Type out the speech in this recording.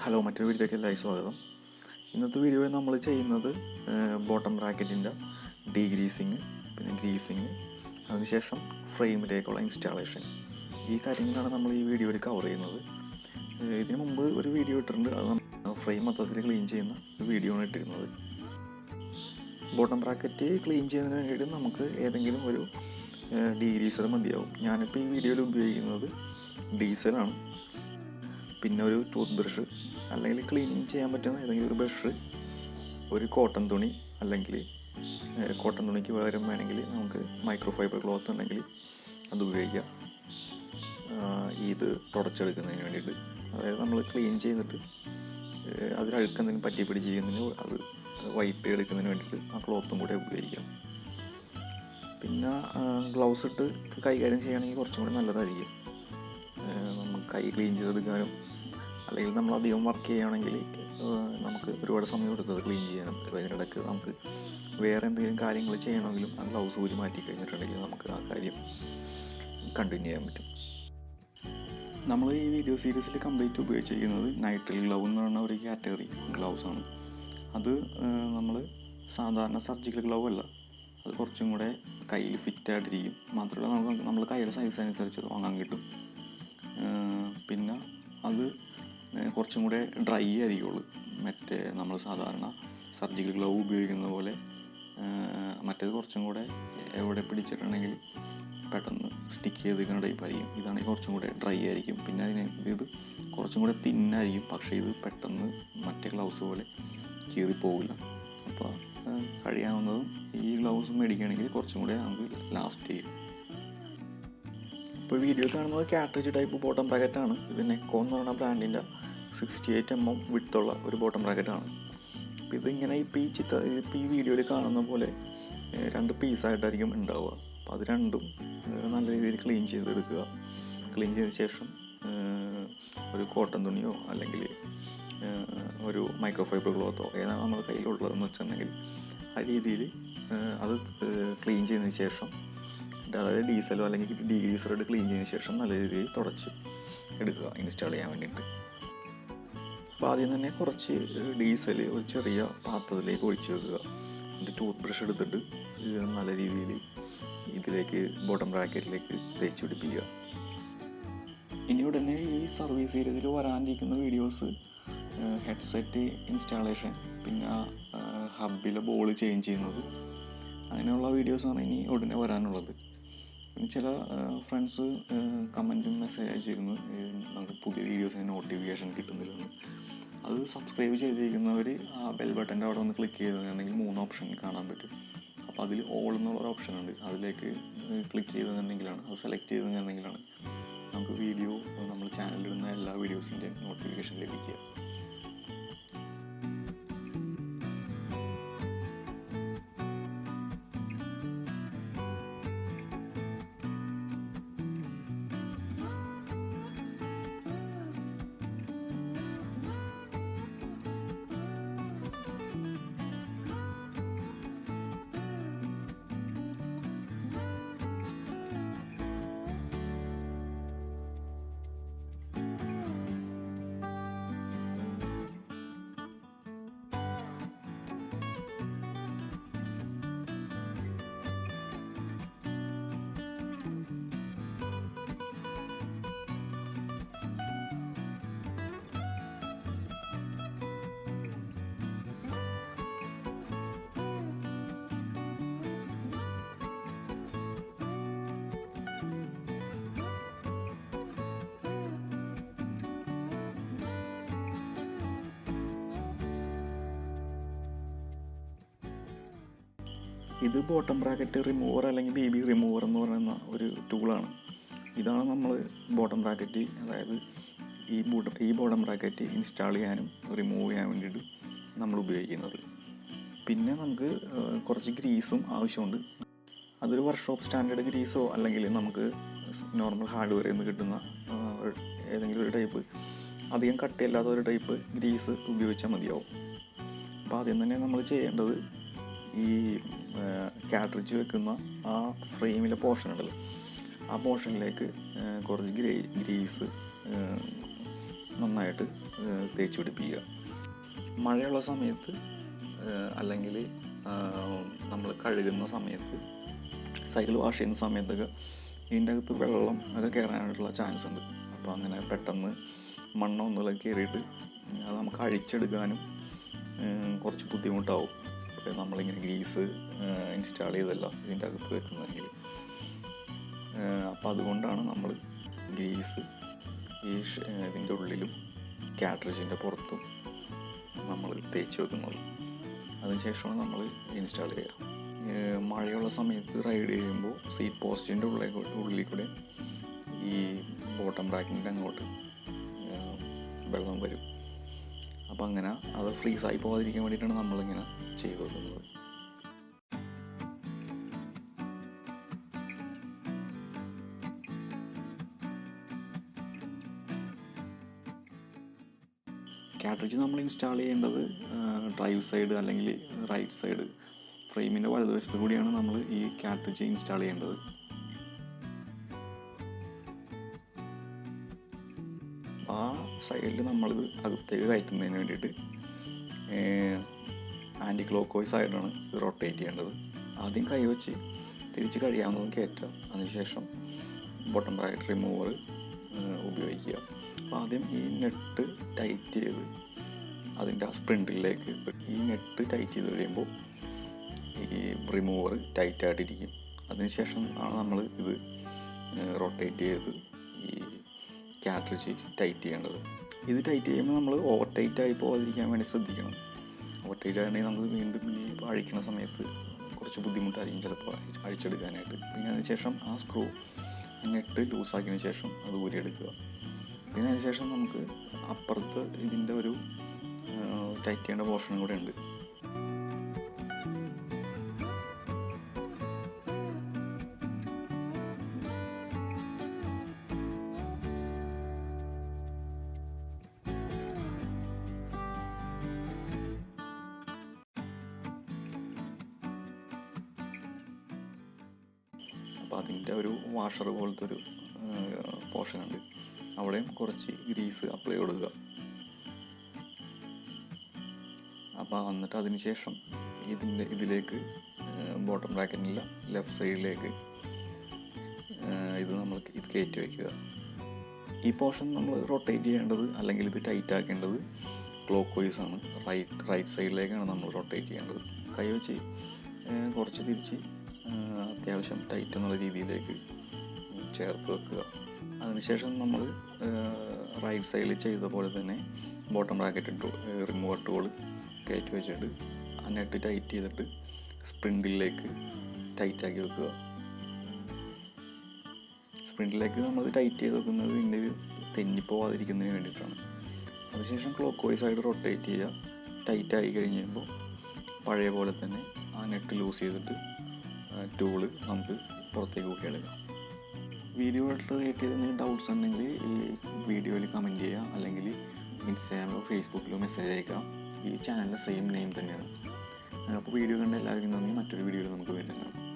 Hello, മറ്റൊരു വീഡിയോയിലേക്ക് എല്ലാവർക്കും സ്വാഗതം. ഇന്നത്തെ വീഡിയോയിൽ നമ്മൾ ചെയ്യുന്നത് ബോട്ടം ബ്രാക്കറ്റിൻ്റെ ഡീഗ്രീസിങ്, പിന്നെ ഗ്രീസിങ്, അതിനുശേഷം ഫ്രെയിമിലേക്കുള്ള ഇൻസ്റ്റാളേഷൻ. ഈ കാര്യങ്ങളാണ് നമ്മൾ ഈ വീഡിയോയിൽ കവർ ചെയ്യുന്നത്. ഇതിനു മുമ്പ് ഒരു വീഡിയോ ഇട്ടിട്ടുണ്ട്, അത് ഫ്രെയിം മൊത്തത്തിൽ ക്ലീൻ ചെയ്യുന്ന ഒരു വീഡിയോ ആണ് ഇട്ടിരുന്നത്. ബോട്ടം ബ്രാക്കറ്റ് ക്ലീൻ ചെയ്യുന്നതിന് വേണ്ടിയിട്ട് നമുക്ക് ഏതെങ്കിലും ഒരു ഡീഗ്രീസർ മതിയാവും. ഞാനിപ്പോൾ ഈ വീഡിയോയിൽ ഉപയോഗിക്കുന്നത് ഡീസലാണ്. പിന്നെ ഒരു ടൂത്ത് ബ്രഷ്, അല്ലെങ്കിൽ ക്ലീനിങ് ചെയ്യാൻ പറ്റുന്ന ഏതെങ്കിലും ഒരു ബ്രഷ്, ഒരു കോട്ടൺ തുണി, അല്ലെങ്കിൽ കോട്ടൺ തുണിക്ക് പകരം വേണമെങ്കിൽ നമുക്ക് മൈക്രോ ഫൈബർ ക്ലോത്ത് ഉണ്ടെങ്കിൽ അത് ഉപയോഗിക്കാം. ഇത് തുടച്ചെടുക്കുന്നതിന് വേണ്ടിയിട്ട്, അതായത് നമ്മൾ ക്ലീൻ ചെയ്തിട്ട് അതിൽ അഴുക്കെന്തെങ്കിലും പറ്റി പിടിച്ചിരിക്കുന്നതിന് അത് വൈപ്പ് എടുക്കുന്നതിന് വേണ്ടിയിട്ട് ആ ക്ലോത്തും കൂടെ ഉപയോഗിക്കാം. പിന്നെ ഗ്ലൗസ് ഇട്ട് കൈകാര്യം ചെയ്യുകയാണെങ്കിൽ കുറച്ചും കൂടി നല്ലതായിരിക്കും. നമുക്ക് കൈ ക്ലീൻ ചെയ്തെടുക്കാനും, അല്ലെങ്കിൽ നമ്മൾ അധികം വർക്ക് ചെയ്യുകയാണെങ്കിൽ നമുക്ക് ഒരുപാട് സമയം എടുക്കുന്നത് ക്ലീൻ ചെയ്യാനും. അതിനിടയ്ക്ക് നമുക്ക് വേറെ എന്തെങ്കിലും കാര്യങ്ങൾ ചെയ്യണമെങ്കിലും ആ ഗ്ലൗസ് ഊരി മാറ്റി കഴിഞ്ഞിട്ടുണ്ടെങ്കിൽ നമുക്ക് ആ കാര്യം കണ്ടിന്യൂ ചെയ്യാൻ പറ്റും. നമ്മൾ ഈ വീഡിയോ സീരീസിൽ കംപ്ലീറ്റ് ഉപയോഗിച്ചിരിക്കുന്നത് നൈട്രിൽ ഗ്ലൗ എന്ന് പറയുന്ന ഒരു കാറ്റഗറി ഗ്ലൗസാണ്. അത് നമ്മൾ സാധാരണ സർജിക്കൽ ഗ്ലൗ അല്ല, അത് കുറച്ചും കൂടെ കയ്യിൽ ഫിറ്റായിട്ടിരിക്കും. മാത്രമല്ല നമ്മൾ കയ്യുടെ സൈസ് അനുസരിച്ച് വാങ്ങാൻ കിട്ടും. പിന്നെ അത് കുറച്ചും കൂടെ ഡ്രൈ ആയിരിക്കുള്ളൂ. മറ്റേ നമ്മൾ സാധാരണ സർജിക്കൽ ഗ്ലൗ ഉപയോഗിക്കുന്ന പോലെ മറ്റേത് കുറച്ചും കൂടെ എവിടെ പിടിച്ചിട്ടുണ്ടെങ്കിൽ പെട്ടെന്ന് സ്റ്റിക്ക് ചെയ്തിരിക്കുന്ന ടൈപ്പ് ആയിരിക്കും. ഇതാണെങ്കിൽ കുറച്ചും കൂടെ ഡ്രൈ ആയിരിക്കും. പിന്നെ ഇത് കുറച്ചും കൂടെ തിന്നായിരിക്കും, പക്ഷേ ഇത് പെട്ടെന്ന് മറ്റേ ഗ്ലൗസ് പോലെ കീറിപ്പോകില്ല. അപ്പോൾ കഴിയാവുന്നതും ഈ ഗ്ലൗസ് മേടിക്കുകയാണെങ്കിൽ കുറച്ചും കൂടെ നമുക്ക് ലാസ്റ്റ് ചെയ്യും. ഇപ്പോൾ വീഡിയോ കാണുന്നത് കാട്രിഡ്ജ് ടൈപ്പ് ബോട്ടം ബ്രാക്കറ്റാണ്. ഇത് നെക്കോ എന്ന് പറയുന്ന ബ്രാൻഡിൻ്റെ 68 mm വിഡ്ത്തുള്ള ഒരു ബോട്ടം ബ്രാക്കറ്റാണ്. അപ്പോൾ ഇതിങ്ങനെ ഇപ്പോൾ ഈ വീഡിയോയിൽ കാണുന്ന പോലെ 2 പീസായിട്ടായിരിക്കും ഉണ്ടാവുക. അപ്പോൾ അത് രണ്ടും നല്ല രീതിയിൽ ക്ലീൻ ചെയ്തെടുക്കുക. ക്ലീൻ ചെയ്ത ശേഷം ഒരു കോട്ടൺ തുണിയോ അല്ലെങ്കിൽ ഒരു മൈക്രോ ഫൈബർ ക്ലോത്തോ ഏതാണ് നമ്മുടെ കയ്യിലുള്ളതെന്ന് വെച്ചിട്ടുണ്ടെങ്കിൽ ആ രീതിയിൽ അത് ക്ലീൻ ചെയ്തതിന് ശേഷം, അതായത് ഡീസലോ അല്ലെങ്കിൽ ഡീഗ്രീസറോ ഇട്ട് ക്ലീൻ ചെയ്തതിന് ശേഷം നല്ല രീതിയിൽ തുടച്ച് എടുക്കുക ഇൻസ്റ്റാൾ ചെയ്യാൻ വേണ്ടിയിട്ട്. അപ്പോൾ ആദ്യം തന്നെ കുറച്ച് ഡീസൽ ഒരു ചെറിയ പാത്രത്തിലേക്ക് ഒഴിച്ച് വെക്കുക. എന്നിട്ട് ടൂത്ത് ബ്രഷ് എടുത്തിട്ട് നല്ല രീതിയിൽ ഇതിലേക്ക് ബോട്ടം ബ്രാക്കറ്റിലേക്ക് തേച്ച് പിടിപ്പിക്കുക. ഇനി ഉടനെ ഈ സർവീസ് സീരീസിൽ വരാനിരിക്കുന്ന വീഡിയോസ് ഹെഡ്സെറ്റ് ഇൻസ്റ്റാളേഷൻ, പിന്നെ ഹബിലെ ബോൾ ചേഞ്ച് ചെയ്യുന്നത്, അങ്ങനെയുള്ള വീഡിയോസാണ് ഇനി ഉടനെ വരാനുള്ളത്. പിന്നെ ചില ഫ്രണ്ട്സ് കമൻറ്റും മെസ്സേജ് അയച്ചിരുന്നു നമുക്ക് പുതിയ വീഡിയോസിന് നോട്ടിഫിക്കേഷൻ കിട്ടുന്നില്ലെന്ന്. അത് സബ്സ്ക്രൈബ് ചെയ്തിരിക്കുന്നവർ ആ ബെൽ ബട്ടൻ്റെ അവിടെ ഒന്ന് ക്ലിക്ക് ചെയ്തിട്ടുണ്ടെങ്കിൽ 3 ഓപ്ഷൻ കാണാൻ പറ്റും. അപ്പോൾ അതിൽ ഓൾ എന്നുള്ളൊരു ഓപ്ഷൻ ഉണ്ട്, അതിലേക്ക് ക്ലിക്ക് ചെയ്തിട്ടുണ്ടെങ്കിലാണ്, അത് സെലക്ട് ചെയ്തിട്ടുണ്ടെങ്കിലാണ് നമുക്ക് വീഡിയോ നമ്മൾ ചാനലിലിടുന്ന എല്ലാ വീഡിയോസിൻ്റെയും നോട്ടിഫിക്കേഷൻ ലഭിക്കുക. ഇത് ബോട്ടം ബ്രാക്കറ്റ് റിമൂവർ അല്ലെങ്കിൽ BB റിമൂവർ എന്ന് പറയുന്ന ഒരു ടൂളാണ്. ഇതാണ് നമ്മൾ ബോട്ടം ബ്രാക്കറ്റ്, അതായത് ഈ ബോട്ടം ബ്രാക്കറ്റ് ഇൻസ്റ്റാൾ ചെയ്യാനും റിമൂവ് ചെയ്യാൻ വേണ്ടിയിട്ട് നമ്മൾ ഉപയോഗിക്കുന്നത്. പിന്നെ നമുക്ക് കുറച്ച് ഗ്രീസും ആവശ്യമുണ്ട്. അതൊരു വർക്ക്ഷോപ്പ് സ്റ്റാൻഡേർഡ് ഗ്രീസോ അല്ലെങ്കിൽ നമുക്ക് നോർമൽ ഹാർഡ്വെയറിൽ നിന്ന് കിട്ടുന്ന ഏതെങ്കിലും ഒരു ടൈപ്പ് അധികം കട്ടിയല്ലാത്ത ഒരു ടൈപ്പ് ഗ്രീസ് ഉപയോഗിച്ചാൽ മതിയാവും. അപ്പോൾ ആദ്യം തന്നെ നമ്മൾ ചെയ്യേണ്ടത് ഈ കാട്രിഡ്ജ് വെക്കുന്ന ആ ഫ്രെയിമിലെ പോർഷൻ ഉണ്ടല്ലോ, ആ പോർഷനിലേക്ക് കുറച്ച് ഗ്രീസ് നന്നായിട്ട് തേച്ച് പിടിപ്പിക്കുക. മഴയുള്ള സമയത്ത് അല്ലെങ്കിൽ നമ്മൾ കഴുകുന്ന സമയത്ത്, സൈക്കിൾ വാഷ് ചെയ്യുന്ന സമയത്തൊക്കെ ഇതിൻ്റെ അകത്ത് വെള്ളം ഒക്കെ കയറാനായിട്ടുള്ള ചാൻസ് ഉണ്ട്. അപ്പോൾ അങ്ങനെ പെട്ടെന്ന് മണ്ണൊന്നുമില്ല കയറിയിട്ട് അത് നമുക്ക് അഴിച്ചെടുക്കാനും കുറച്ച് ബുദ്ധിമുട്ടാവും. നമ്മളിങ്ങനെ ഗ്രീസ് ഇൻസ്റ്റാൾ ചെയ്തല്ല ഇതിൻ്റെ അകത്ത് വെക്കുന്നതെങ്കിൽ. അപ്പോൾ അതുകൊണ്ടാണ് നമ്മൾ ഗ്രീസ് ഇതിൻ്റെ ഉള്ളിലും കാട്രിഡ്ജിൻ്റെ പുറത്തും നമ്മൾ തേച്ച് വെക്കുന്നത്. അതിനുശേഷമാണ് നമ്മൾ ഇൻസ്റ്റാൾ ചെയ്യുക. മഴയുള്ള സമയത്ത് റൈഡ് ചെയ്യുമ്പോൾ സീറ്റ് പോസ്റ്റിൻ്റെ ഉള്ളിൽ കൂടെ ഈ ബോട്ടം ബ്രാക്കറ്റിൻ്റെ അങ്ങോട്ട് വെള്ളം വരും. അപ്പം അങ്ങനെ അത് ഫ്രീസായി പോകാതിരിക്കാൻ വേണ്ടിയിട്ടാണ് നമ്മളിങ്ങനെ ചെയ്ത് വെക്കുന്നത്. കാട്രിഡ്ജ് നമ്മൾ ഇൻസ്റ്റാൾ ചെയ്യേണ്ടത് ഡ്രൈവ് സൈഡ് അല്ലെങ്കിൽ റൈറ്റ് സൈഡ് ഫ്രെയിമിൻ്റെ വലതുവശത്ത് കൂടിയാണ് നമ്മൾ ഈ കാട്രിഡ്ജ് ഇൻസ്റ്റാൾ ചെയ്യേണ്ടത്. ആ സൈഡിൽ നമ്മളിത് അകത്തേക്ക് കയറ്റുന്നതിന് വേണ്ടിയിട്ട് ആൻറ്റി ക്ലോക്ക് വൈസ് ആയിട്ടാണ് ഇത് റൊട്ടേറ്റ് ചെയ്യേണ്ടത്. ആദ്യം കൈവച്ച് തിരിച്ച് കഴിയാവുന്നതും കയറ്റുക. അതിനുശേഷം ബോട്ടം ബ്രാക്കറ്റ് റിമൂവർ ഉപയോഗിക്കുക. അപ്പോൾ ആദ്യം ഈ നെറ്റ് ടൈറ്റ് ചെയ്ത് അതിൻ്റെ ആ സ്പ്രിൻഡിലേക്ക് ഈ നെറ്റ് ടൈറ്റ് ചെയ്ത് കഴിയുമ്പോൾ ഈ റിമൂവർ ടൈറ്റായിട്ടിരിക്കും. അതിനുശേഷം ആണ് നമ്മൾ ഇത് റൊട്ടേറ്റ് ചെയ്ത് ഈ കാട്രിഡ്ജ് ടൈറ്റ് ചെയ്യേണ്ടത്. ഇത് ടൈറ്റ് ചെയ്യുമ്പോൾ നമ്മൾ ഓവർ ടൈറ്റ് ആയി പോകാതിരിക്കാൻ വേണ്ടി ശ്രദ്ധിക്കണം. ഓവർ ടൈറ്റ് ആയിട്ടുണ്ടെങ്കിൽ നമുക്ക് വീണ്ടും ഈ അഴിക്കുന്ന സമയത്ത് കുറച്ച് ബുദ്ധിമുട്ടായിരിക്കും ചിലപ്പോൾ അഴിച്ചെടുക്കാനായിട്ട്. പിന്നെ അതിനുശേഷം ആ സ്ക്രൂ നെറ്റ് ലൂസാക്കിയതിന് ശേഷം അത് ഊരിയെടുക്കുക. പിന്നെ അതിനുശേഷം നമുക്ക് അപ്പുറത്ത് ഇതിൻ്റെ ഒരു ടൈറ്റ് ചെയ്യേണ്ട പോർഷനും കൂടെ ഉണ്ട്. അപ്പോൾ അതിൻ്റെ ഒരു വാഷർ പോലത്തെ ഒരു പോർഷനുണ്ട്. അവിടെയും കുറച്ച് ഗ്രീസ് അപ്ലൈ കൊടുക്കുക. അപ്പോൾ എന്നിട്ട് അതിന് ശേഷം ഇതിലേക്ക് ബോട്ടം ബ്രാക്കറ്റിൻ്റെ ലെഫ്റ്റ് സൈഡിലേക്ക് ഇത് കയറ്റി വയ്ക്കുക. ഈ പോർഷൻ നമ്മൾ റൊട്ടേറ്റ് ചെയ്യേണ്ടത് അല്ലെങ്കിൽ ഇത് ടൈറ്റ് ആക്കേണ്ടത് ക്ലോക്ക് വൈസ് ആണ്. റൈറ്റ് സൈഡിലേക്കാണ് നമ്മൾ റൊട്ടേറ്റ് ചെയ്യേണ്ടത്. കൈവച്ച് കുറച്ച് തിരിച്ച് അത്യാവശ്യം ടൈറ്റ് എന്നുള്ള രീതിയിലേക്ക് ചേർത്ത് വെക്കുക. അതിനുശേഷം നമ്മൾ റൈറ്റ് സൈഡിൽ ചെയ്ത പോലെ തന്നെ ബോട്ടം ബ്രാക്കറ്റ് റിമൂവർ ടൂൾ കയറ്റി വെച്ചിട്ട് ആ നെറ്റ് ടൈറ്റ് ചെയ്തിട്ട് സ്പ്രിൻഡിലേക്ക് ടൈറ്റാക്കി വെക്കുക. സ്പ്രിൻഡിലേക്ക് നമ്മൾ ടൈറ്റ് ചെയ്ത് വെക്കുന്നത് ഇതിൻ്റെ തെന്നിപ്പോവാതിരിക്കുന്നതിന് വേണ്ടിയിട്ടാണ്. അതിനുശേഷം ക്ലോക്ക് വൈസ് ആയിട്ട് റൊട്ടേറ്റ് ചെയ്യുക. ടൈറ്റായി കഴിയുമ്പോൾ പഴയ പോലെ തന്നെ ആ നെറ്റ് ലൂസ് ചെയ്തിട്ട് ടൂള് നമുക്ക് പുറത്തേക്ക് ഊക്കിയെടുക്കാം. വീഡിയോ റിലേറ്റ് ചെയ്ത് എന്തെങ്കിലും ഡൗട്ട്സ് ഉണ്ടെങ്കിൽ ഈ വീഡിയോയിൽ കമൻറ്റ് ചെയ്യുക, അല്ലെങ്കിൽ ഇൻസ്റ്റാഗ്രാമിലോ ഫേസ്ബുക്കിലോ മെസ്സേജ് അയക്കാം. ഈ ചാനലിൻ്റെ സെയിം നെയിം തന്നെയാണ്. അപ്പോൾ വീഡിയോ കണ്ട എല്ലാവർക്കും നന്ദി. മറ്റൊരു വീഡിയോയിൽ നമുക്ക് വീണ്ടും കാണാം.